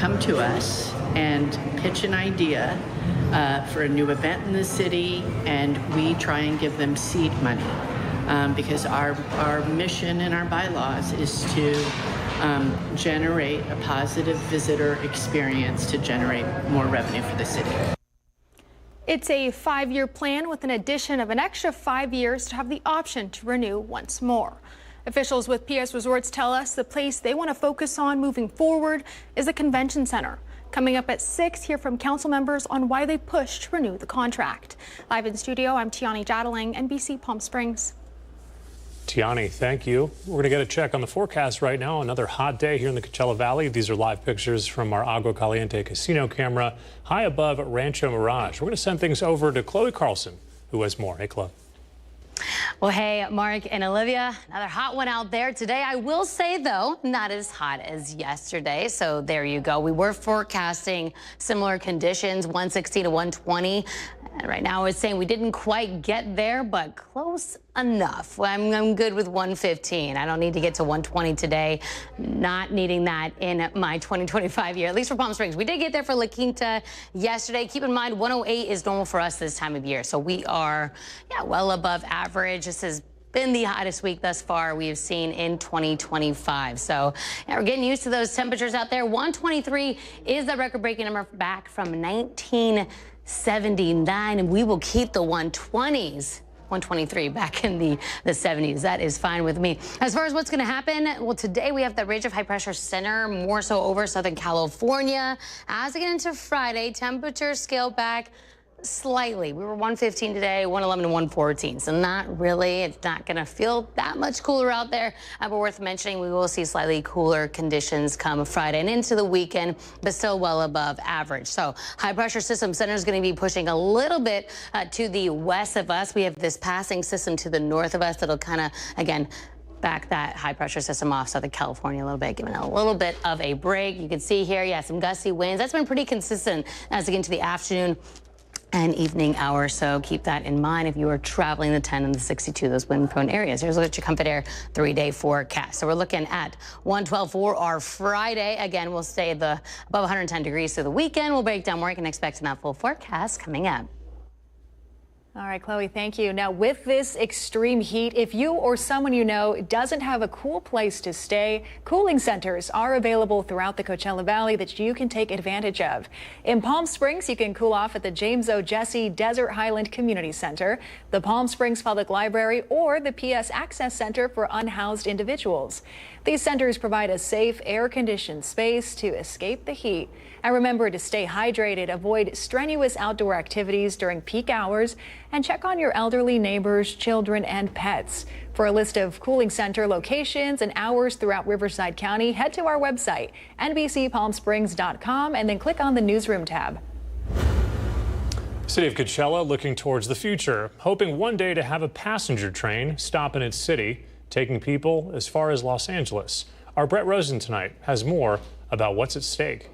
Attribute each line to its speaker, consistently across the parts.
Speaker 1: come to us and pitch an idea for a new event in the city, and we try and give them seed money because our mission and our bylaws is to generate a positive visitor experience to generate more revenue for the city.
Speaker 2: It's a 5-year plan with an addition of an extra 5 years to have the option to renew once more. Officials with PS Resorts tell us the place they want to focus on moving forward is the convention center. Coming up at 6, hear from council members on why they pushed to renew the contract. Live in studio, I'm Tiani Jadaling, NBC Palm Springs.
Speaker 3: Tiani, thank you. We're going to get a check on the forecast right now. Another hot day here in the Coachella Valley. These are live pictures from our Agua Caliente casino camera high above Rancho Mirage. We're going to send things over to Chloe Carlson, who has more. Hey, Chloe.
Speaker 4: Well, hey, Mark and Olivia, another hot one out there today. I will say, though, not as hot as yesterday. So there you go. We were forecasting similar conditions, 160 to 120. And right now it's saying we didn't quite get there, but close enough. I'm good with 115. I don't need to get to 120 today. Not needing that in my 2025 year, at least for Palm Springs. We did get there for La Quinta yesterday. Keep in mind, 108 is normal for us this time of year. So we are, well above average. This has been the hottest week thus far we have seen in 2025. So we're getting used to those temperatures out there. 123 is the record-breaking number back from 1979, and we will keep the 120s. 123 back in the 70s. That is fine with me. As far as what's going to happen, well, today we have the ridge of high pressure center more so over Southern California. As we get into Friday, temperatures scale back slightly. We were 115 today, 111 to 114. So not really, it's not going to feel that much cooler out there. But worth mentioning, we will see slightly cooler conditions come Friday and into the weekend, but still well above average. So high pressure system center is going to be pushing a little bit to the west of us. We have this passing system to the north of us that'll kind of, again, back that high pressure system off Southern California a little bit, giving it a little bit of a break. You can see here, some gusty winds. That's been pretty consistent as we get into the afternoon and evening hours, so keep that in mind if you are traveling the 10 and the 62, those wind-prone areas. Here's a look at your Comfort Air 3-day forecast. So we're looking at 112 for our Friday. Again, we'll stay above 110 degrees through the weekend. We'll break down more. You can expect in that full forecast coming up.
Speaker 2: All right, Chloe, thank you. Now, with this extreme heat, if you or someone you know doesn't have a cool place to stay, cooling centers are available throughout the Coachella Valley that you can take advantage of. In Palm Springs, you can cool off at the James O. Jesse Desert Highland Community Center, the Palm Springs Public Library, or the PS Access Center for unhoused individuals. These centers provide a safe, air-conditioned space to escape the heat. And remember to stay hydrated, avoid strenuous outdoor activities during peak hours, and check on your elderly neighbors, children, and pets. For a list of cooling center locations and hours throughout Riverside County, head to our website, NBCPalmSprings.com, and then click on the Newsroom tab.
Speaker 3: City of Coachella looking towards the future, hoping one day to have a passenger train stop in its city, taking people as far as Los Angeles. Our Brett Rosen tonight has more about what's at stake.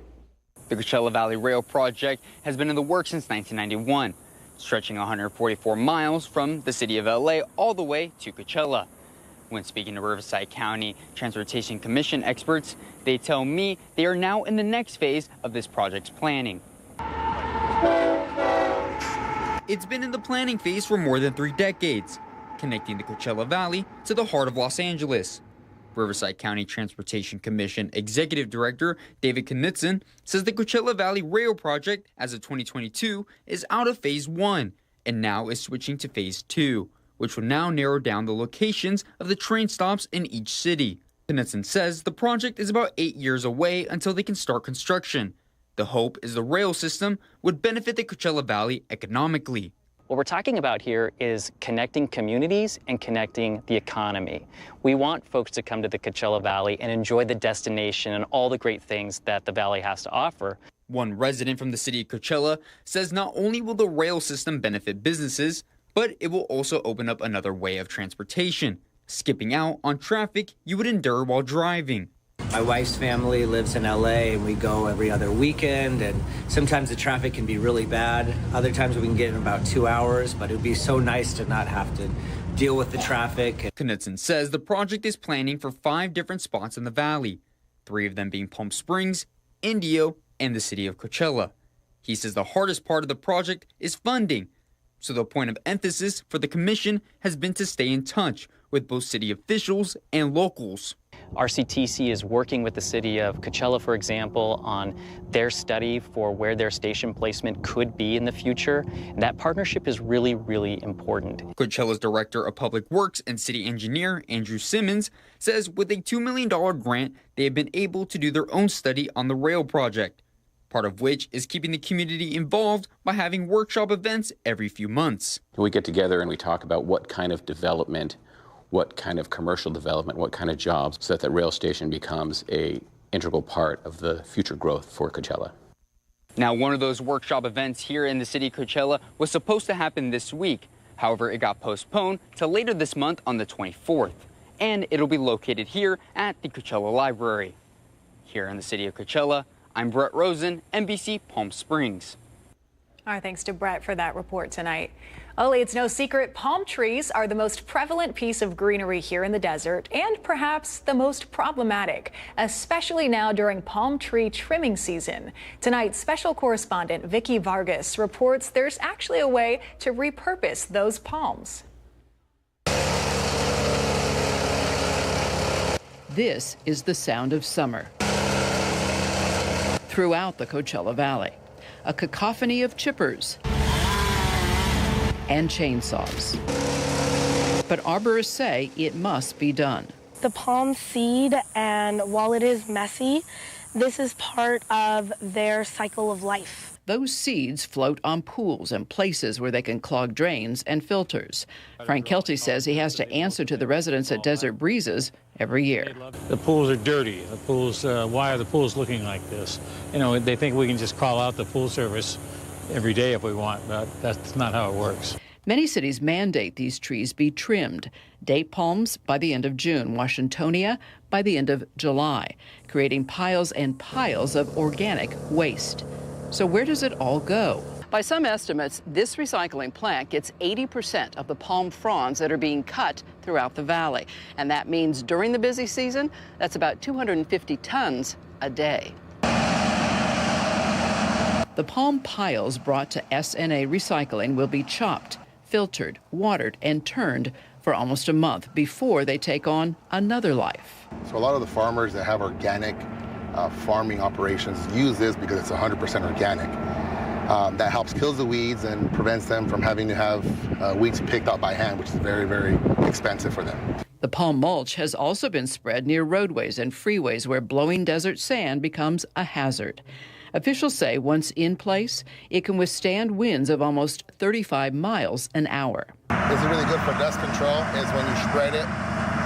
Speaker 5: The Coachella Valley Rail Project has been in the works since 1991, stretching 144 miles from the city of LA all the way to Coachella. When speaking to Riverside County Transportation Commission experts, they tell me they are now in the next phase of this project's planning. It's been in the planning phase for more than 3 decades, connecting the Coachella Valley to the heart of Los Angeles. Riverside County Transportation Commission Executive Director David Knutson says the Coachella Valley Rail Project, as of 2022, is out of Phase 1 and now is switching to Phase 2, which will now narrow down the locations of the train stops in each city. Knutson says the project is about 8 years away until they can start construction. The hope is the rail system would benefit the Coachella Valley economically.
Speaker 6: What we're talking about here is connecting communities and connecting the economy. We want folks to come to the Coachella Valley and enjoy the destination and all the great things that the valley has to offer.
Speaker 5: One resident from the city of Coachella says not only will the rail system benefit businesses, but it will also open up another way of transportation, skipping out on traffic you would endure while driving.
Speaker 7: My wife's family lives in LA and we go every other weekend, and sometimes the traffic can be really bad. Other times we can get in about 2 hours, but it would be so nice to not have to deal with the traffic.
Speaker 5: Knutson says the project is planning for 5 different spots in the valley, 3 of them being Palm Springs, Indio, and the city of Coachella. He says the hardest part of the project is funding, so the point of emphasis for the commission has been to stay in touch with both city officials and locals.
Speaker 6: RCTC is working with the city of Coachella, for example, on their study for where their station placement could be in the future. And that partnership is really, really important.
Speaker 5: Coachella's Director of Public Works and City Engineer, Andrew Simmons, says with a $2 million grant, they have been able to do their own study on the rail project, part of which is keeping the community involved by having workshop events every few months.
Speaker 8: We get together and we talk about what kind of development, what kind of commercial development, what kind of jobs, so that the rail station becomes an integral part of the future growth for Coachella.
Speaker 5: Now, one of those workshop events here in the city of Coachella was supposed to happen this week. However, it got postponed to later this month on the 24th, and it'll be located here at the Coachella Library. Here in the city of Coachella, I'm Brett Rosen, NBC Palm Springs.
Speaker 2: Our thanks to Brett for that report tonight. Oli, it's no secret palm trees are the most prevalent piece of greenery here in the desert and perhaps the most problematic, especially now during palm tree trimming season. Tonight, special correspondent Vicky Vargas reports there's actually a way to repurpose those palms.
Speaker 1: This is the sound of summer throughout the Coachella Valley. A cacophony of chippers and chainsaws. But arborists say it must be done.
Speaker 9: The palm seed, and while it is messy, this is part of their cycle of life.
Speaker 1: Those seeds float on pools and places where they can clog drains and filters. Frank Kelty says he has to answer to the residents at Desert Breezes every year.
Speaker 10: The pools are dirty. The pools, why are the pools looking like this? You know, they think we can just call out the pool service every day if we want, but that's not how it works.
Speaker 1: Many cities mandate these trees be trimmed. Date palms by the end of June, Washingtonia by the end of July, creating piles and piles of organic waste. So where does it all go? By some estimates, this recycling plant gets 80% of the palm fronds that are being cut throughout the valley. And that means during the busy season, that's about 250 tons a day. The palm piles brought to SNA Recycling will be chopped, filtered, watered, and turned for almost a month before they take on another life.
Speaker 11: So a lot of the farmers that have organic farming operations use this because it's 100% organic. That helps kill the weeds and prevents them from having to have weeds picked out by hand, which is very, very expensive for them.
Speaker 1: The palm mulch has also been spread near roadways and freeways where blowing desert sand becomes a hazard. Officials say once in place, it can withstand winds of almost 35 miles an hour.
Speaker 11: It's really good for dust control is when you spread it,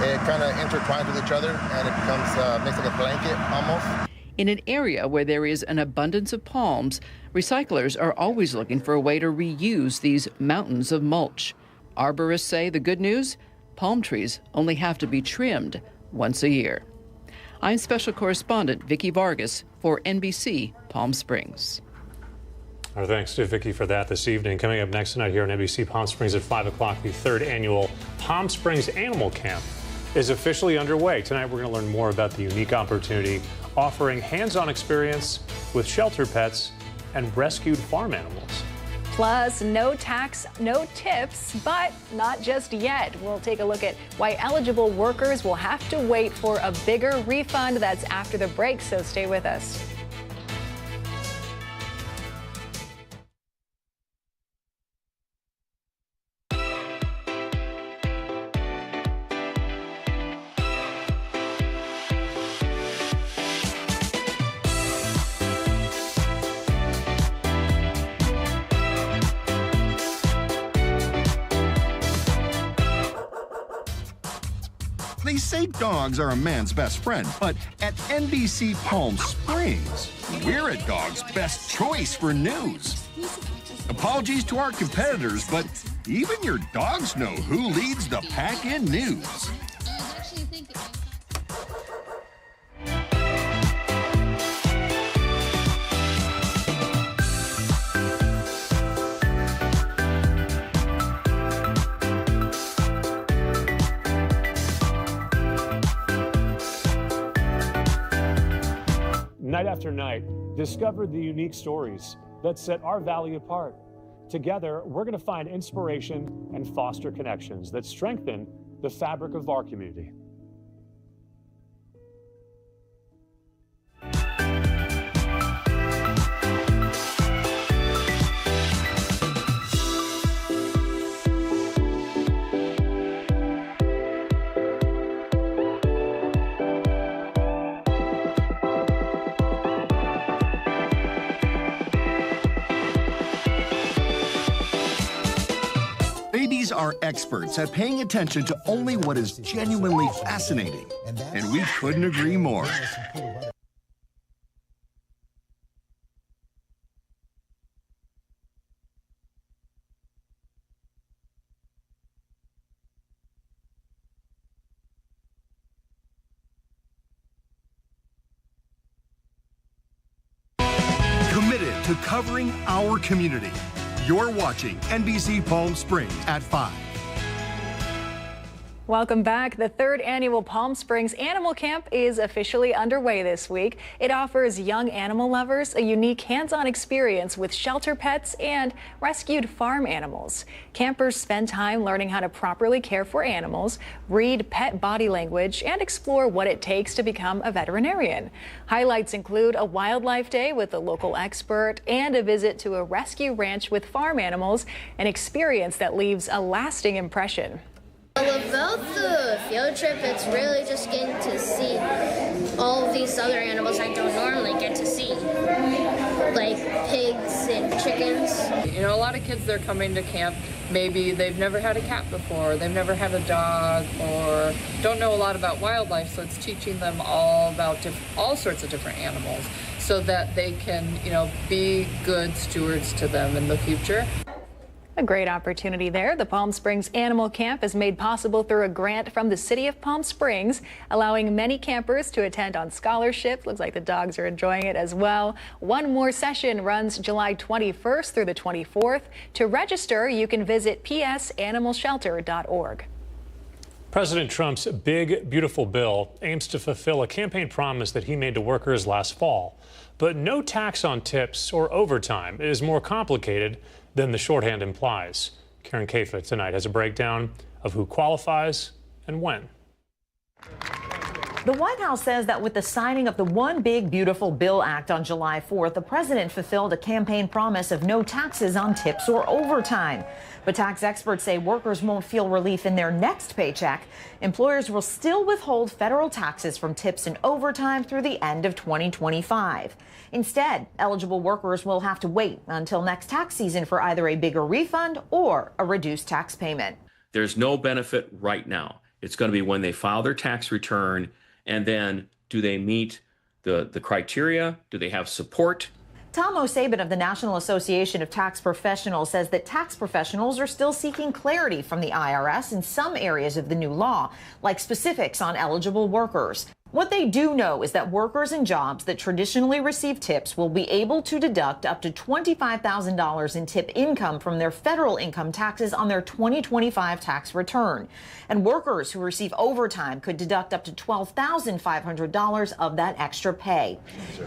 Speaker 11: it kind of intertwines with each other and it becomes, makes like a blanket almost.
Speaker 1: In an area where there is an abundance of palms, recyclers are always looking for a way to reuse these mountains of mulch. Arborists say the good news, palm trees only have to be trimmed once a year. I'm Special Correspondent Vicky Vargas for NBC Palm Springs.
Speaker 3: Our thanks to Vicky for that this evening. Coming up next tonight here on NBC Palm Springs at 5 o'clock, the third annual Palm Springs Animal Camp is officially underway. Tonight we're going to learn more about the unique opportunity offering hands-on experience with shelter pets and rescued farm animals.
Speaker 2: Plus, no tax, no tips, but not just yet. We'll take a look at why eligible workers will have to wait for a bigger refund. That's after the break, so stay with us.
Speaker 12: They say dogs are a man's best friend, but at NBC Palm Springs, we're a dog's best choice for news. Apologies to our competitors, but even your dogs know who leads the pack in news.
Speaker 3: night after night, discover the unique stories that set our valley apart. Together, we're going to find inspiration and foster connections that strengthen the fabric of our community.
Speaker 12: Babies are experts at paying attention to only what is genuinely fascinating, and we couldn't agree more. Committed to covering our community. You're watching NBC Palm Springs at 5.
Speaker 2: Welcome back. The third annual Palm Springs Animal Camp is officially underway this week. It offers young animal lovers a unique hands-on experience with shelter pets and rescued farm animals. Campers spend time learning how to properly care for animals, read pet body language, and explore what it takes to become a veterinarian. Highlights include a wildlife day with a local expert and a visit to a rescue ranch with farm animals, an experience that leaves a lasting impression.
Speaker 13: About the field trip, it's really just getting to see all of these other animals I don't normally get to see, like pigs and chickens.
Speaker 14: You know, a lot of kids, they're coming to camp, maybe they've never had a cat before, they've never had a dog, or don't know a lot about wildlife, so it's teaching them all about all sorts of different animals so that they can, you know, be good stewards to them in the future.
Speaker 2: A great opportunity there. The Palm Springs Animal Camp is made possible through a grant from the City of Palm Springs, allowing many campers to attend on scholarship. Looks like the dogs are enjoying it as well. One more session runs July 21st through the 24th. To register, you can visit psanimalshelter.org.
Speaker 3: President Trump's big, beautiful bill aims to fulfill a campaign promise that he made to workers last fall. But no tax on tips or overtime is more complicated than the shorthand implies. Karen Kafa tonight has a breakdown of who qualifies and when.
Speaker 15: The White House says that with the signing of the One Big Beautiful Bill Act on July 4th, the president fulfilled a campaign promise of no taxes on tips or overtime. But tax experts say workers won't feel relief in their next paycheck. Employers will still withhold federal taxes from tips and overtime through the end of 2025. Instead, eligible workers will have to wait until next tax season for either a bigger refund or a reduced tax payment.
Speaker 16: There's no benefit right now. It's going to be when they file their tax return, and then do they meet the criteria? Do they have support?
Speaker 15: Tom O'Sabin of the National Association of Tax Professionals says that tax professionals are still seeking clarity from the IRS in some areas of the new law, like specifics on eligible workers. What they do know is that workers in jobs that traditionally receive tips will be able to deduct up to $25,000 in tip income from their federal income taxes on their 2025 tax return. And workers who receive overtime could deduct up to $12,500 of that extra pay.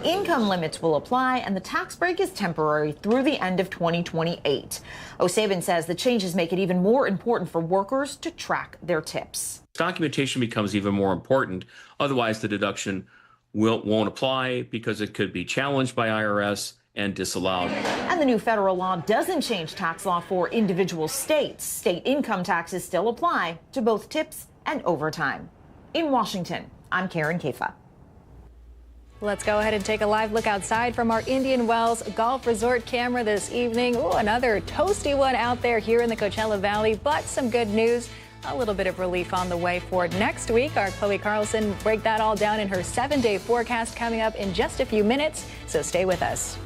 Speaker 15: Income limits will apply, and the tax break is temporary through the end of 2028. O'Sabin says the changes make it even more important for workers to track their tips.
Speaker 16: Documentation becomes even more important. Otherwise, the deduction won't apply because it could be challenged by IRS and disallowed.
Speaker 15: And the new federal law doesn't change tax law for individual states. State income taxes still apply to both tips and overtime. In Washington, I'm Karen Kafa.
Speaker 2: Let's go ahead and take a live look outside from our Indian Wells Golf Resort camera this evening. Ooh, another toasty one out there here in the Coachella Valley, but some good news. A little bit of relief on the way for next week. Our Chloe Carlson will break that all down in her 7-day forecast coming up in just a few minutes, so stay with us.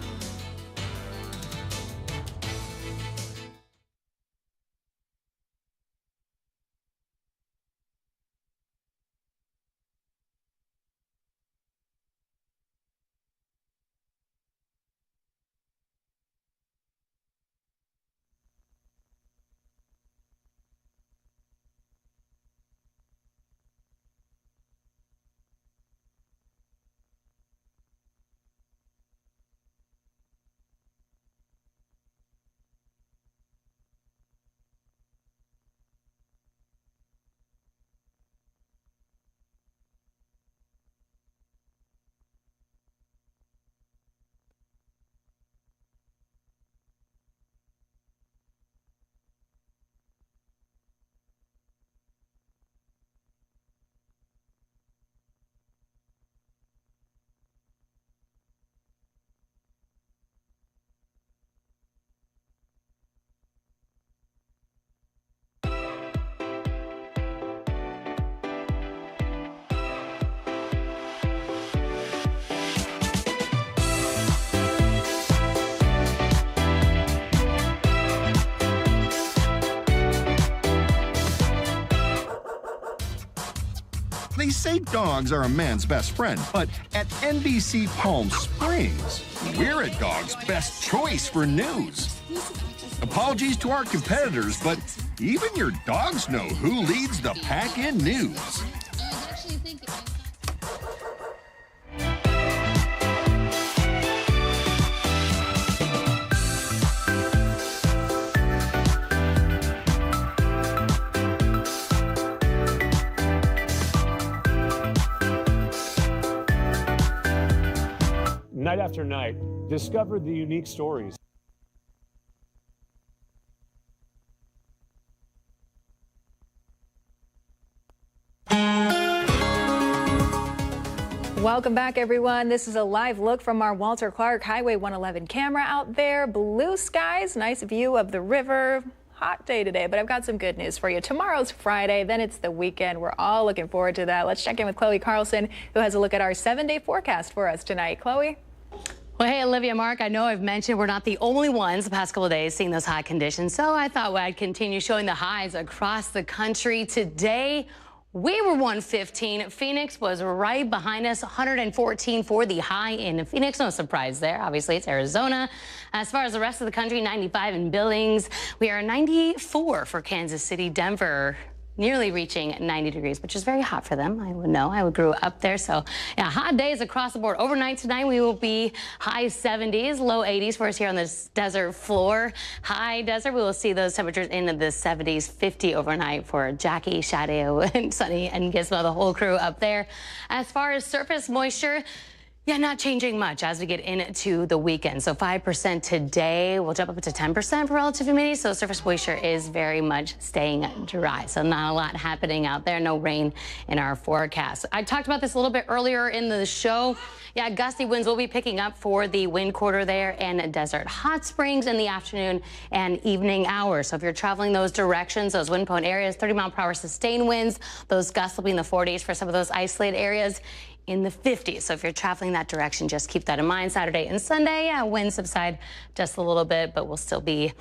Speaker 12: They say dogs are a man's best friend, but at NBC Palm Springs, we're a dog's best choice for news. Apologies to our competitors, but even your dogs know who leads the pack in news.
Speaker 3: Night after night, discover the unique stories.
Speaker 2: Welcome back, everyone. This is a live look from our Walter Clark Highway 111 camera out there. Blue skies, nice view of the river. Hot day today, but I've got some good news for you. Tomorrow's Friday, then it's the weekend. We're all looking forward to that. Let's check in with Chloe Carlson, who has a look at our 7-day forecast for us tonight. Chloe?
Speaker 4: Well, hey, Olivia, Mark, I know I've mentioned we're not the only ones the past couple of days seeing those hot conditions, so I thought I'd continue showing the highs across the country. Today, we were 115. Phoenix was right behind us, 114 for the high in Phoenix. No surprise there. Obviously, it's Arizona. As far as the rest of the country, 95 in Billings. We are 94 for Kansas City, Denver. Nearly reaching 90 degrees, which is very hot for them. I would know. I grew up there. So, yeah, hot days across the board. Overnight tonight, we will be high 70s, low 80s for us here on this desert floor. High desert, we will see those temperatures in the 70s, 50 overnight for Jackie, Shadeo, and Sunny, and Gizmo, the whole crew up there. As far as surface moisture, yeah, not changing much as we get into the weekend. So 5% today. We'll jump up to 10% for relative humidity. So surface moisture is very much staying dry. So not a lot happening out there. No rain in our forecast. I talked about this a little bit earlier in the show. Yeah, gusty winds will be picking up for the wind quarter there and Desert Hot Springs in the afternoon and evening hours. So if you're traveling those directions, those wind-prone areas, 30-mile-per-hour sustained winds, those gusts will be in the 40s for some of those isolated areas. In the 50s. So if you're traveling that direction, just keep that in mind. Saturday and Sunday, yeah, winds subside just a little bit, but we'll still be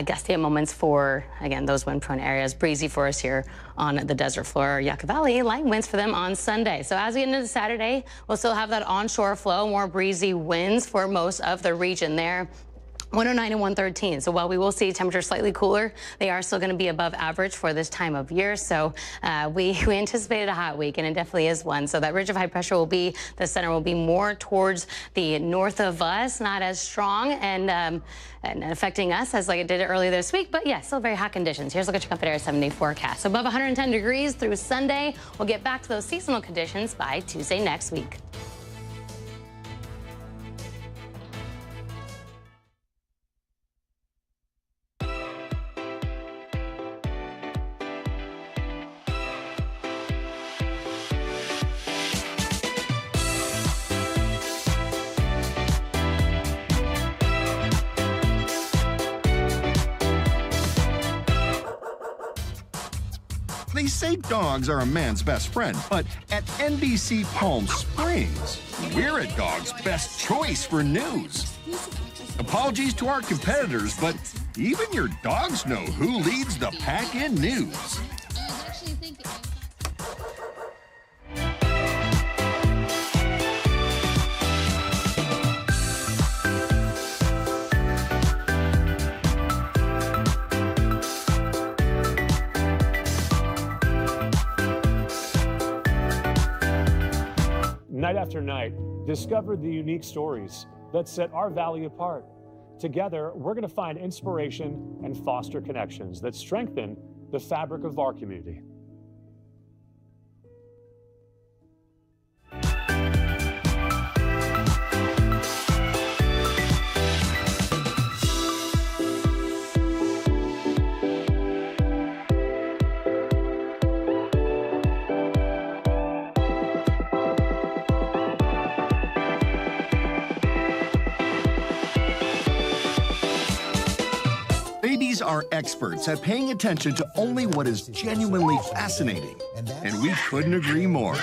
Speaker 4: gusty at moments for, again, those wind-prone areas. Breezy for us here on the desert floor. Yucca Valley, light winds for them on Sunday. So as we get into Saturday, we'll still have that onshore flow, more breezy winds for most of the region there. 109 and 113. So while we will see temperatures slightly cooler, they are still going to be above average for this time of year. So we anticipated a hot week, and it definitely is one. So that ridge of high pressure will be, the center will be more towards the north of us, not as strong and affecting us as like it did earlier this week. But yeah, still very hot conditions. Here's a look at your Comfort Air 7-day forecast. So above 110 degrees through Sunday. We'll get back to those seasonal conditions by Tuesday next week.
Speaker 12: They say dogs are a man's best friend, but at NBC Palm Springs, we're a dog's best choice for news. Apologies to our competitors, but even your dogs know who leads the pack in news.
Speaker 3: Night after night, discover the unique stories that set our valley apart. Together, we're going to find inspiration and foster connections that strengthen the fabric of our community.
Speaker 12: Babies are experts at paying attention to only what is genuinely fascinating, and we couldn't agree more.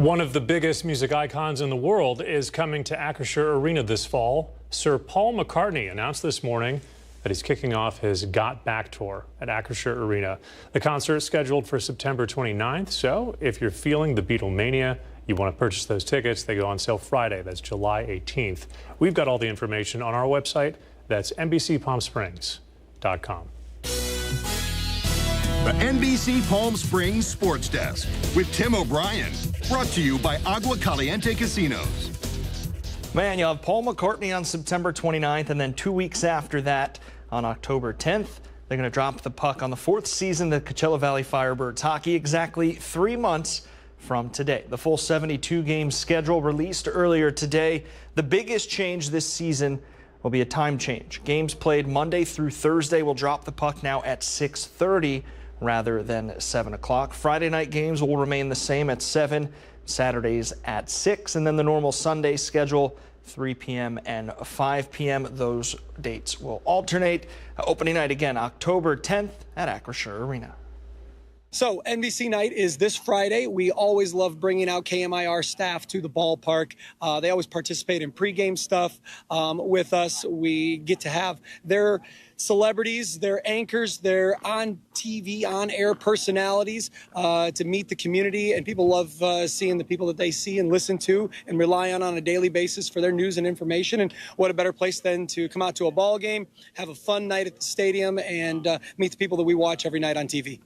Speaker 3: One of the biggest music icons in the world is coming to Acrisure Arena this fall. Sir Paul McCartney announced this morning that he's kicking off his Got Back tour at Acrisure Arena. The concert is scheduled for September 29th, so if you're feeling the Beatlemania, you want to purchase those tickets, they go on sale Friday. That's July 18th. We've got all the information on our website. That's NBCPalmSprings.com.
Speaker 12: The NBC Palm Springs Sports Desk with Tim O'Brien. Brought to you by Agua Caliente Casinos.
Speaker 17: Man, you'll have Paul McCartney on September 29th, and then 2 weeks after that, on October 10th, they're going to drop the puck on the 4th season of Coachella Valley Firebirds hockey, exactly 3 months from today. The full 72-game schedule released earlier today. The biggest change this season will be a time change. Games played Monday through Thursday will drop the puck now at 6:30 rather than 7 o'clock. Friday night games will remain the same at 7, Saturdays at 6, and then the normal Sunday schedule, 3 p.m. and 5 p.m. Those dates will alternate. Opening night again, October 10th at Acrisure Arena.
Speaker 18: So NBC night is this Friday. We always love bringing out KMIR staff to the ballpark. They always participate in pregame stuff with us. We get to have their celebrities, their anchors, their on TV, on-air personalities to meet the community. And people love seeing the people that they see and listen to and rely on a daily basis for their news and information. And what a better place than to come out to a ball game, have a fun night at the stadium, and meet the people that we watch every night on TV.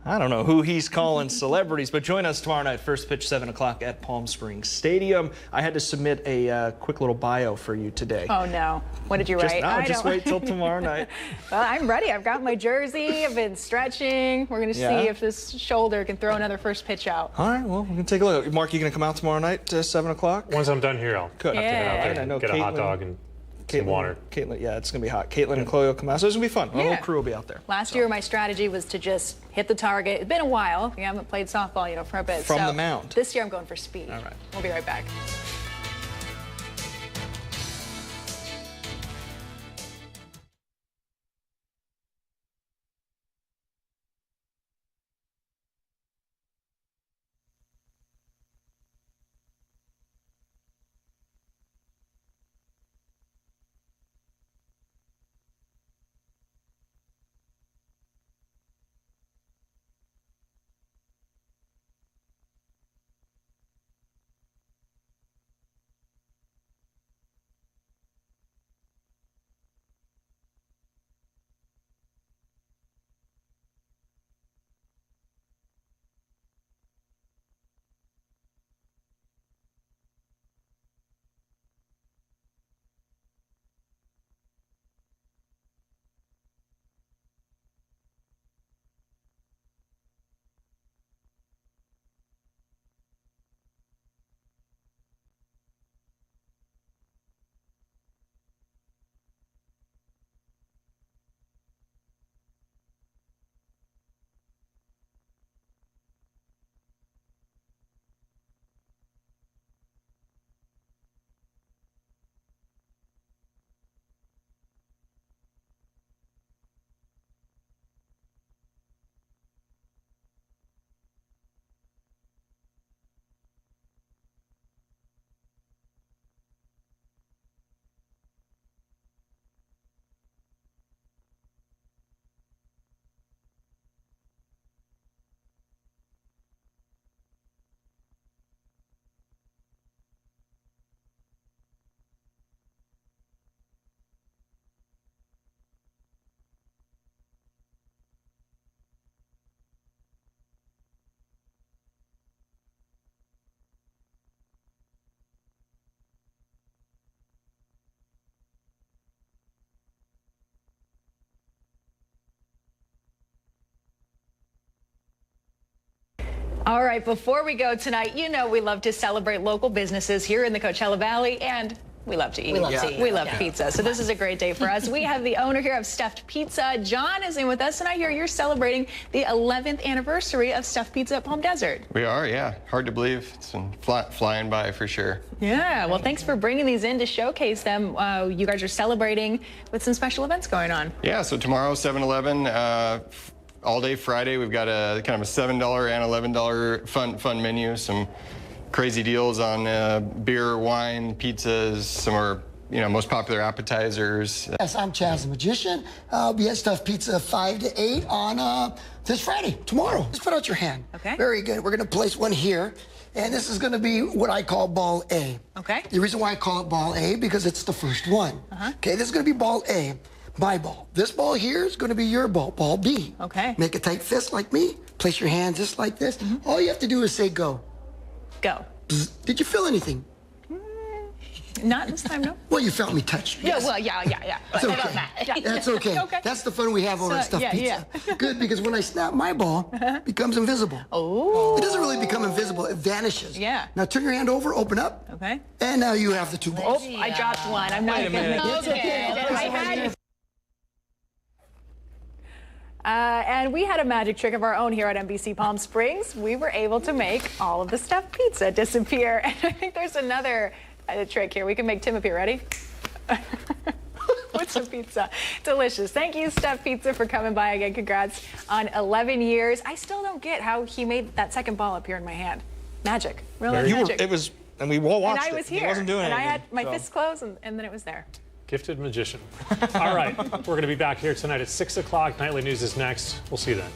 Speaker 17: I don't know who he's calling celebrities, but join us tomorrow night, first pitch 7 o'clock at Palm Springs Stadium. I had to submit a quick little bio for you today.
Speaker 2: Oh, no. What did you write?
Speaker 17: Just wait till tomorrow night.
Speaker 2: Well, I'm ready. I've got my jersey. I've been stretching. We're going to see if this shoulder can throw another first pitch out.
Speaker 17: All right, well, we can take a look. Mark, you going to come out tomorrow night to 7 o'clock?
Speaker 3: Once I'm done here, I'll have to head out there and get a hot dog and some water.
Speaker 17: Caitlin, yeah, it's going to be hot. Caitlin and Chloe will come out, so it's going to be fun. Our whole crew will be out there.
Speaker 2: Last year, my strategy was to just hit the target. It's been a while. We haven't played softball, for a bit.
Speaker 17: From the mound.
Speaker 2: This year, I'm going for speed.
Speaker 17: All right.
Speaker 2: We'll be right back. All right, before we go tonight, we love to celebrate local businesses here in the Coachella Valley, and we love to eat.
Speaker 4: We love to eat.
Speaker 2: We love pizza. So this is a great day for us. We have the owner here of Stuffed Pizza. John is in with us, and I hear you're celebrating the 11th anniversary of Stuffed Pizza at Palm Desert.
Speaker 19: We are, yeah. Hard to believe. It's been flying by for sure.
Speaker 2: Yeah, well, thanks for bringing these in to showcase them. You guys are celebrating with some special events going on.
Speaker 19: Yeah, so tomorrow, 7-Eleven, All day Friday, we've got a kind of a $7 and $11 fun menu, some crazy deals on beer, wine, pizzas, some of our most popular appetizers.
Speaker 20: Yes, I'm Chaz the Magician. I'll be at Stuffed Pizza 5 to 8 on this Friday, tomorrow. Just put out your hand.
Speaker 2: Okay.
Speaker 20: Very good. We're going to place one here, and this is going to be what I call ball A.
Speaker 2: Okay.
Speaker 20: The reason why I call it ball A, because it's the first one. Okay, this is going to be ball A, my ball. This ball here is going to be your ball, ball B.
Speaker 2: Okay.
Speaker 20: Make a tight fist like me. Place your hands just like this. All you have to do is say go.
Speaker 2: Go.
Speaker 20: Bzz. Did you feel anything?
Speaker 2: Not this time, no.
Speaker 20: Well, you felt me touch.
Speaker 2: Yeah, well, yeah.
Speaker 20: It's okay. That's okay. That's the fun we have over at Stuffed Pizza. Good, because when I snap my ball, it becomes invisible.
Speaker 2: Oh.
Speaker 20: It doesn't really become invisible. It vanishes.
Speaker 2: Yeah.
Speaker 20: Now turn your hand over, open up.
Speaker 2: Okay.
Speaker 20: And now you have the two balls.
Speaker 2: Oh, I dropped one. I'm not
Speaker 20: Wait a
Speaker 2: gonna
Speaker 20: minute.
Speaker 2: make it.
Speaker 20: Okay.
Speaker 2: I had. And we had a magic trick of our own here at NBC Palm Springs. We were able to make all of the stuffed pizza disappear. And I think there's another trick here. We can make Tim appear. Ready? With some pizza. Delicious. Thank you, Stuffed Pizza, for coming by again. Congrats on 11 years. I still don't get how he made that second ball appear in my hand. Magic. Really magic.
Speaker 17: And we all watched it.
Speaker 2: And I was here.
Speaker 17: He wasn't doing
Speaker 2: and
Speaker 17: anything.
Speaker 2: I had my fists closed, and then it was there.
Speaker 3: Gifted magician. All right, we're going to be back here tonight at 6 o'clock. Nightly News is next. We'll see you then.